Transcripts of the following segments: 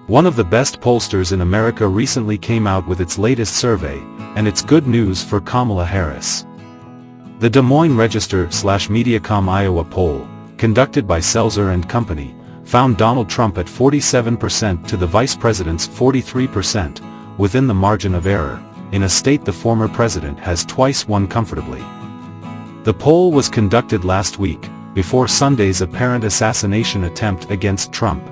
One of the best pollsters in America recently came out with its latest survey, and it's good news for Kamala Harris. The Des Moines Register / Mediacom Iowa poll, conducted by Selzer Co, found Donald Trump at 47% to the vice president's 43%, within the margin of error, in a state the former president has twice won comfortably. The poll was conducted last week, before Sunday's apparent assassination attempt against Trump.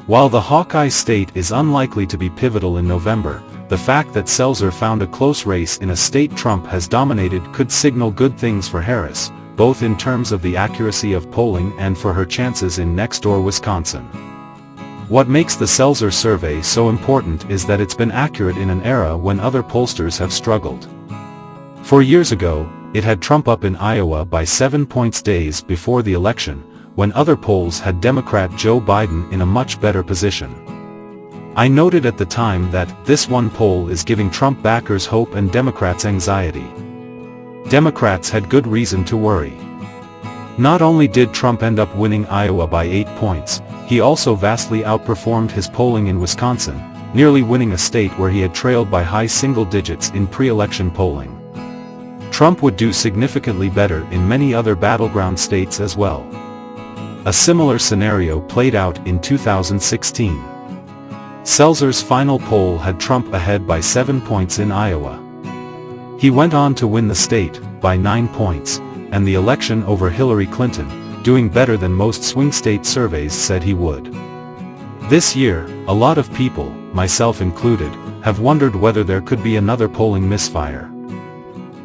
While the Hawkeye state is unlikely to be pivotal in November, the fact that Selzer found a close race in a state Trump has dominated could signal good things for Harris, both in terms of the accuracy of polling and for her chances in next-door Wisconsin. What makes the Selzer survey so important is that it's been accurate in an era when other pollsters have struggled. 4 years ago, it had Trump up in Iowa by 7 points days before the election, when other polls had Democrat Joe Biden in a much better position. I noted at the time that this one poll is giving Trump backers hope and Democrats anxiety. Democrats had good reason to worry. Not only did Trump end up winning Iowa by 8 points, he also vastly outperformed his polling in Wisconsin, nearly winning a state where he had trailed by high single digits in pre-election polling. Trump would do significantly better in many other battleground states as well. A similar scenario played out in 2016. Selzer's final poll had Trump ahead by 7 points in Iowa. He went on to win the state, by 9 points, and the election over Hillary Clinton, doing better than most swing state surveys said he would. This year, a lot of people, myself included, have wondered whether there could be another polling misfire.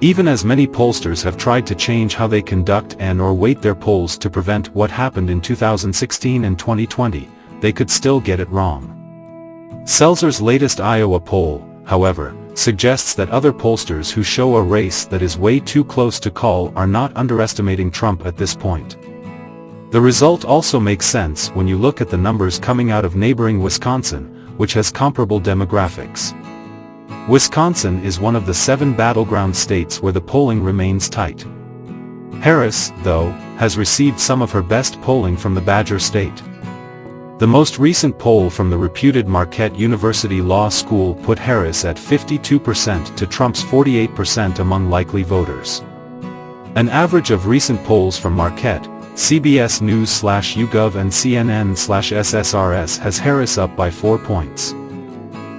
Even as many pollsters have tried to change how they conduct and/or weight their polls to prevent what happened in 2016 and 2020, they could still get it wrong. Selzer's latest Iowa poll, however, suggests that other pollsters who show a race that is way too close to call are not underestimating Trump at this point. The result also makes sense when you look at the numbers coming out of neighboring Wisconsin, which has comparable demographics. Wisconsin is one of the 7 battleground states where the polling remains tight. Harris, though, has received some of her best polling from the Badger State. The most recent poll from the reputed Marquette University Law School put Harris at 52% to Trump's 48% among likely voters. An average of recent polls from Marquette, CBS News/YouGov and CNN/SSRS has Harris up by 4 points.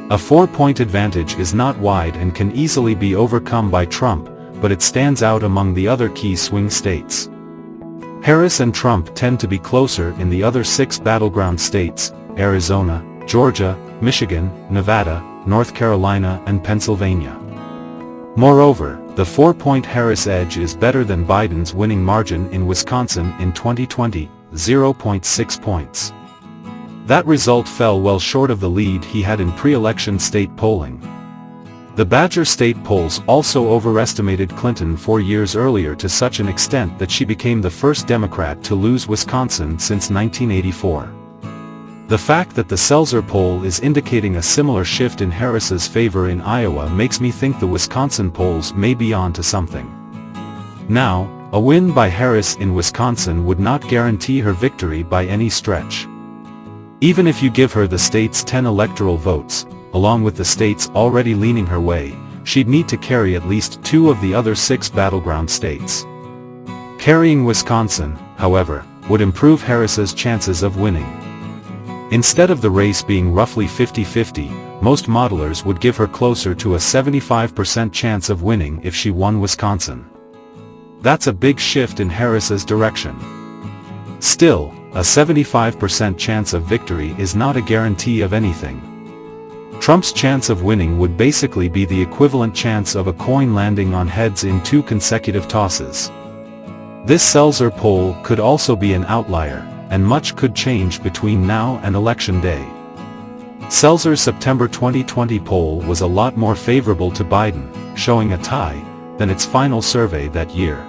A 4-point advantage is not wide and can easily be overcome by Trump, but it stands out among the other key swing states. Harris and Trump tend to be closer in the other 6 battleground states, Arizona, Georgia, Michigan, Nevada, North Carolina and Pennsylvania. Moreover, the 4-point Harris edge is better than Biden's winning margin in Wisconsin in 2020, 0.6 points. That result fell well short of the lead he had in pre-election state polling. The Badger State polls also overestimated Clinton 4 years earlier to such an extent that she became the first Democrat to lose Wisconsin since 1984. The fact that the Selzer poll is indicating a similar shift in Harris's favor in Iowa makes me think the Wisconsin polls may be on to something. Now, a win by Harris in Wisconsin would not guarantee her victory by any stretch. Even if you give her the state's 10 electoral votes, along with the states already leaning her way, she'd need to carry at least 2 of the other 6 battleground states. Carrying Wisconsin, however, would improve Harris's chances of winning. Instead of the race being roughly 50-50, most modelers would give her closer to a 75% chance of winning if she won Wisconsin. That's a big shift in Harris's direction. Still, a 75% chance of victory is not a guarantee of anything. Trump's chance of winning would basically be the equivalent chance of a coin landing on heads in 2 consecutive tosses. This Selzer poll could also be an outlier, and much could change between now and Election Day. Selzer's September 2020 poll was a lot more favorable to Biden, showing a tie, than its final survey that year.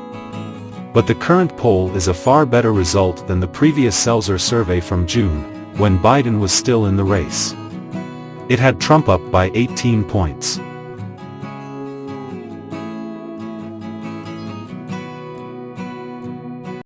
But the current poll is a far better result than the previous Selzer survey from June, when Biden was still in the race. It had Trump up by 18 points.